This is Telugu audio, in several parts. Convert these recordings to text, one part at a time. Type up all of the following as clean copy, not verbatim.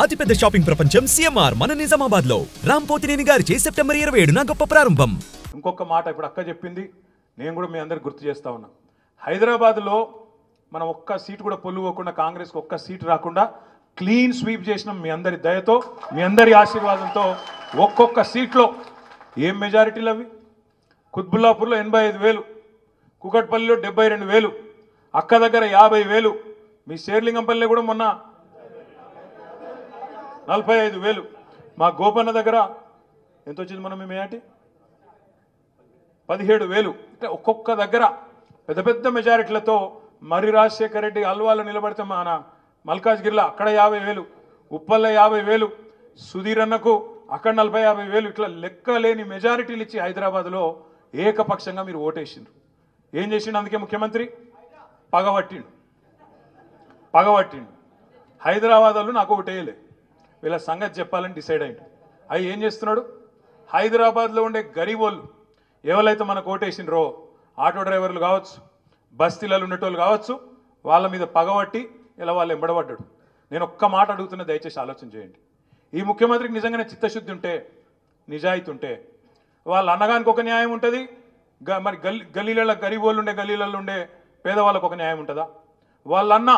అతిపెద్ద షాపింగ్ ప్రపంచం సిఎంఆర్ మన నిజామాబాద్ లో రాంపోతినేని గారిచే సెప్టెంబర్ 27న గొప్ప ప్రారంభం. ఇంకొక మాట ఇప్పుడు అక్క చెప్పింది, నేను కూడా మీ అందరికి గుర్తు చేస్తా ఉన్నా. హైదరాబాద్లో మనం ఒక్క సీటు కూడా పొల్లుకోకుండా, కాంగ్రెస్కి ఒక్క సీటు రాకుండా క్లీన్ స్వీప్ చేసినాం. మీ అందరి దయతో, మీ అందరి ఆశీర్వాదంతో ఒక్కొక్క సీట్లో ఏం మెజారిటీలు అవి. కుత్బుల్లాపూర్లో 85,000, కుకట్పల్లిలో 72,000, అక్క దగ్గర 50,000, మీ శేర్లింగంపల్లి కూడా మొన్న 45,000, మా గోపన్న దగ్గర ఎంత వచ్చింది మొన్న మీ మేయాటి 17,000. అంటే ఒక్కొక్క దగ్గర పెద్ద పెద్ద మెజారిటీలతో మరి రాజశేఖర రెడ్డి అల్వాలో నిలబడితే మన మల్కాజ్గిరిలో అక్కడ 50,000, ఉప్పల్లో 50,000, సుధీర్ అన్నకు అక్కడ 40,000, ఇట్లా లెక్కలేని మెజారిటీలు ఇచ్చి హైదరాబాద్లో ఏకపక్షంగా మీరు ఓటేసిండ్రు. ఏం చేసిండు? అందుకే ముఖ్యమంత్రి పగబట్టిండు. హైదరాబాద్ వాళ్ళు నాకు ఓటేయలే, వీళ్ళ సంగతి చెప్పాలని డిసైడ్ అయ్యిండు. అవి ఏం చేస్తున్నాడు? హైదరాబాద్లో ఉండే గరీబోళ్ళు ఎవరైతే మనకు ఓటేసిండ్రో, ఆటో డ్రైవర్లు కావచ్చు, బస్తీలలో ఉండేటోళ్ళు కావచ్చు, వాళ్ళ మీద పగబట్టి ఇలా వాళ్ళు ఎంబడబడ్డాడు. నేను ఒక్క మాట అడుగుతున్నా, దయచేసి ఆలోచన చేయండి. ఈ ముఖ్యమంత్రికి నిజంగానే చిత్తశుద్ధి ఉంటే, నిజాయితీ ఉంటే, వాళ్ళ అన్నగానికి ఒక న్యాయం ఉంటుంది, మరి గల్లీలలో గరీబోళ్ళు ఉండే గల్లీలలో ఉండే పేదవాళ్ళకు ఒక న్యాయం ఉంటుందా? వాళ్ళన్న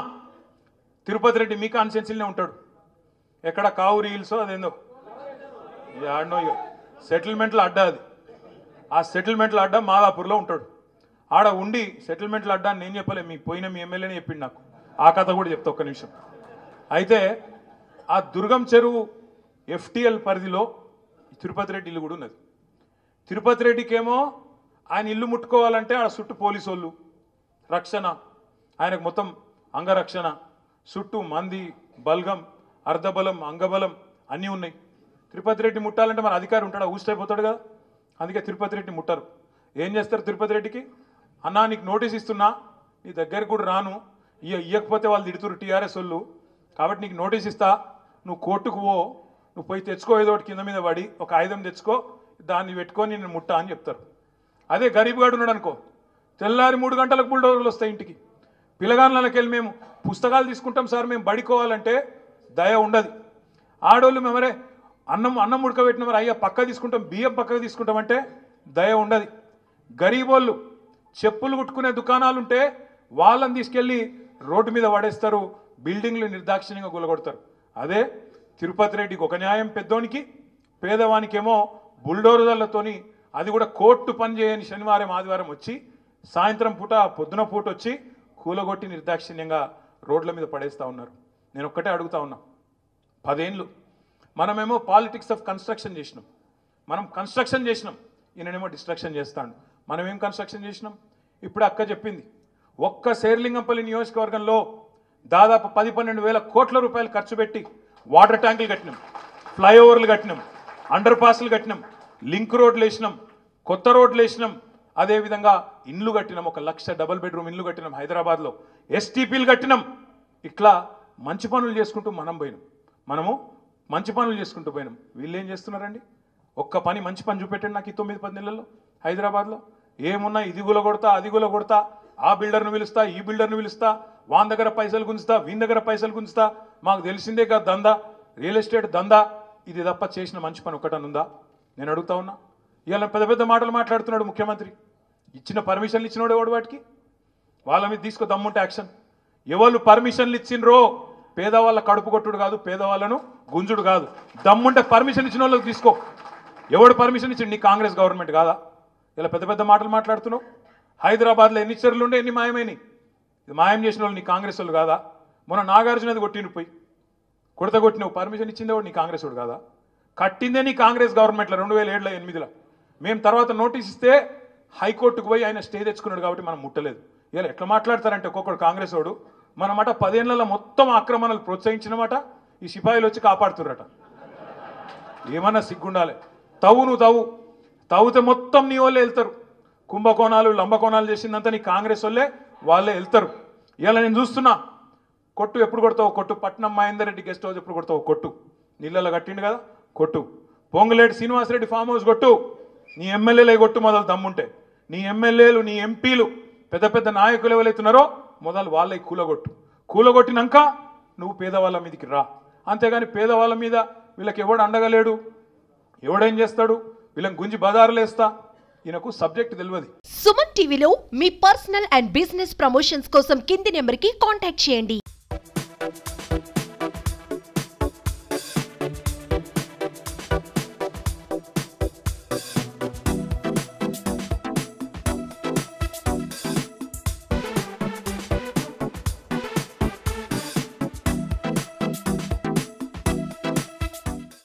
తిరుపతి రెడ్డి మీ కాన్స్టిట్యున్సీలోనే ఉంటాడు, ఎక్కడ కావురి హిల్స్ అదేందో ఆడనో సెటిల్మెంట్ల అడ్డా, అది ఆ సెటిల్మెంట్ల అడ్డా మాదాపూర్లో ఉంటాడు. ఆడ ఉండి సెటిల్మెంట్ల అడ్డా నేను చెప్పలే, మీ ఎమ్మెల్యేనే చెప్పిండు నాకు. ఆ కథ కూడా చెప్తా ఒక్క నిమిషం. అయితే ఆ దుర్గం చెరువు ఎఫ్టీఎల్ పరిధిలో తిరుపతి రెడ్డి ఇల్లు కూడా ఉన్నది. తిరుపతి రెడ్డికేమో ఆయన ఇల్లు ముట్టుకోవాలంటే ఆడ చుట్టూ పోలీసు వాళ్ళు రక్షణ, ఆయనకు మొత్తం అంగరక్షణ, చుట్టూ మంది బల్గం, అర్ధబలం, అంగబలం అన్నీ ఉన్నాయి. తిరుపతి రెడ్డి ముట్టాలంటే మన అధికారి ఉంటాడా? ఊసిపోతాడు కదా. అందుకే తిరుపతి రెడ్డి ముట్టారు. ఏం చేస్తారు తిరుపతి రెడ్డికి? అన్నా నీకు నోటీస్ ఇస్తున్నా, నీ దగ్గరికి కూడా రాను, ఇవ్వకపోతే వాళ్ళు తిడుతురు టీఆర్ఎస్ వాళ్ళు, కాబట్టి నీకు నోటీస్ ఇస్తా, నువ్వు కోర్టుకు పో, నువ్వు పోయి తెచ్చుకో, ఏదో ఒకటి కింద మీద పడి ఒక ఆయుధం తెచ్చుకో, దాన్ని పెట్టుకొని నేను ముట్టా అని చెప్తారు. అదే గరీబ్ గాడు ఉన్నాడు అనుకో, తెల్లారి 3 గంటలకు బుల్డోజర్లు వస్తాయి ఇంటికి. పిల్లగాళ్ళకి వెళ్ళి మేము పుస్తకాలు తీసుకుంటాం సార్, మేము బడికోవాలంటే దయ ఉండదు. ఆడోళ్ళు మేమరే అన్నం ఉడకబెట్టిన మరి అయ్యా పక్క తీసుకుంటాం, బియ్యం పక్కకు తీసుకుంటామంటే దయ ఉండదు. గరీబోళ్ళు చెప్పులు కుట్టుకునే దుకాణాలు ఉంటే వాళ్ళని తీసుకెళ్ళి రోడ్డు మీద పడేస్తారు, బిల్డింగ్లు నిర్దాక్షిణ్యంగా కూలగొడతారు. అదే తిరుపతి రెడ్డికి ఒక న్యాయం పెద్దోనికి, పేదవానికేమో బుల్డోజర్లతోని, అది కూడా కోర్టు పని చేయని శనివారం ఆదివారం వచ్చి, సాయంత్రం పూట పొద్దున పూట వచ్చి కూలగొట్టి నిర్దాక్షిణ్యంగా రోడ్ల మీద పడేస్తూ ఉన్నారు. నేను ఒక్కటే అడుగుతా ఉన్నా, 10 ఏళ్ళు మనమేమో పాలిటిక్స్ ఆఫ్ కన్స్ట్రక్షన్ చేసినాం, మనం కన్స్ట్రక్షన్ చేసినాం, ఈయననేమో డిస్ట్రక్షన్ చేస్తాడు. మనం ఏం కన్స్ట్రక్షన్ చేసినాం? ఇప్పుడు అక్క చెప్పింది, ఒక్క శేర్లింగంపల్లి నియోజకవర్గంలో దాదాపు 10-12 వేల కోట్ల రూపాయలు ఖర్చు పెట్టి వాటర్ ట్యాంకులు కట్టినాం, ఫ్లైఓవర్లు కట్టినాం, అండర్ పాస్లు కట్టినాం, లింక్ రోడ్లు వేసినాం, కొత్త రోడ్లు వేసినాం, అదేవిధంగా ఇండ్లు కట్టినాం, 1,00,000 డబుల్ బెడ్రూమ్ ఇండ్లు కట్టినాం హైదరాబాద్లో, ఎస్టీపీలు కట్టినాం. ఇట్లా మంచి పనులు చేసుకుంటూ మనము మంచి పనులు చేసుకుంటూ పోయినాం. వీళ్ళు ఏం చేస్తున్నారండి? ఒక్క పని, మంచి పని చూపెట్టండి నాకు ఈ 9-10 నెలల్లో హైదరాబాద్లో. ఏమున్నా ఇది గులగొడతా, అది గులగొడతా, ఆ బిల్డర్ను పిలుస్తా, ఈ బిల్డర్ను పిలుస్తా, వాని దగ్గర పైసలు గుంజుతా, వీని దగ్గర పైసలు గుంజుతా, మాకు తెలిసిందే కదా దందా, రియల్ ఎస్టేట్ దందా, ఇది తప్ప చేసిన మంచి పని ఒక్కటనుందా? నేను అడుగుతా ఉన్నా. ఇవాళ పెద్ద పెద్ద మాటలు మాట్లాడుతున్నాడు ముఖ్యమంత్రి. ఇచ్చిన పర్మిషన్లు ఇచ్చినోడు ఎవడు? వాటికి వాళ్ళ మీద తీసుకో దమ్ముంటే యాక్షన్. ఎవరు పర్మిషన్లు ఇచ్చిండ్రో, పేదవాళ్ళ కడుపు కొట్టుడు కాదు, పేదవాళ్ళను గుంజుడు కాదు, దమ్ముంటే పర్మిషన్ ఇచ్చిన వాళ్ళకి తీసుకో. ఎవడు పర్మిషన్ ఇచ్చిండు? నీ కాంగ్రెస్ గవర్నమెంట్ కాదా? ఇలా పెద్ద పెద్ద మాటలు మాట్లాడుతున్నావు. హైదరాబాద్లో ఎన్ని చెరువులు ఉండే, ఎన్ని మాయమైనాయి? ఇది మాయం చేసిన వాళ్ళు నీ కాంగ్రెస్ వాళ్ళు కాదా? మొన్న నాగార్జునది కొట్టిండు, పోయి కొట్టినవు, పర్మిషన్ ఇచ్చిందే వాడు నీ కాంగ్రెస్ వాడు కాదా? కట్టిందే నీ కాంగ్రెస్ గవర్నమెంట్లో 2007లో 2008లో. మేము తర్వాత నోటీస్ ఇస్తే హైకోర్టుకు పోయి ఆయన స్టే తెచ్చుకున్నాడు కాబట్టి మనం ముట్టలేదు. ఇలా ఎట్లా మాట్లాడతారంటే ఒక్కొక్కడు కాంగ్రెస్ వాడు, మనమాట 10 ఏళ్లలో మొత్తం ఆక్రమణలు ప్రోత్సహించినమాట ఈ సిపాయిలు వచ్చి కాపాడుతుర్రట. ఏమన్నా సిగ్గుండాలి. నువ్వు తవ్వుతే మొత్తం నీ వాళ్ళే వెళ్తారు. కుంభకోణాలు, లంబకోణాలు చేసిందంతా నీ కాంగ్రెస్ వాళ్ళే వెళ్తారు. ఇలా నేను చూస్తున్నా. కొట్టు ఎప్పుడు కొడతావు? కొట్టు. పట్నం మహేందర్ రెడ్డి గెస్ట్ హౌస్ ఎప్పుడు కొడతావు? కొట్టు. నీళ్ళలో కట్టిండు కదా, కొట్టు. పొంగులేటి శ్రీనివాసరెడ్డి ఫామ్ హౌస్ కొట్టు. నీ ఎమ్మెల్యేలే కొట్టు మొదలు దమ్ముంటే. నీ ఎమ్మెల్యేలు, నీ ఎంపీలు, పెద్ద పెద్ద నాయకులు ఎవరైతున్నారో మొదలు వాళ్ళే కూలగొట్టు. కూలగొట్టినాక నువ్వు పేదవాళ్ళ మీదకి రా. అంతేగాని పేదవాళ్ళ మీద వీళ్ళకి ఎవడు అండగలేడు, ఎవడేం చేస్తాడు, వీళ్ళని గుంజి బజారులు వేస్తా, ఈయనకు సబ్జెక్ట్ తెలియదు. సుమన్ టీవీలో మీ పర్సనల్ అండ్ బిజినెస్ ప్రమోషన్స్ కోసం కింది నెంబర్కి కాంటాక్ట్ చేయండి.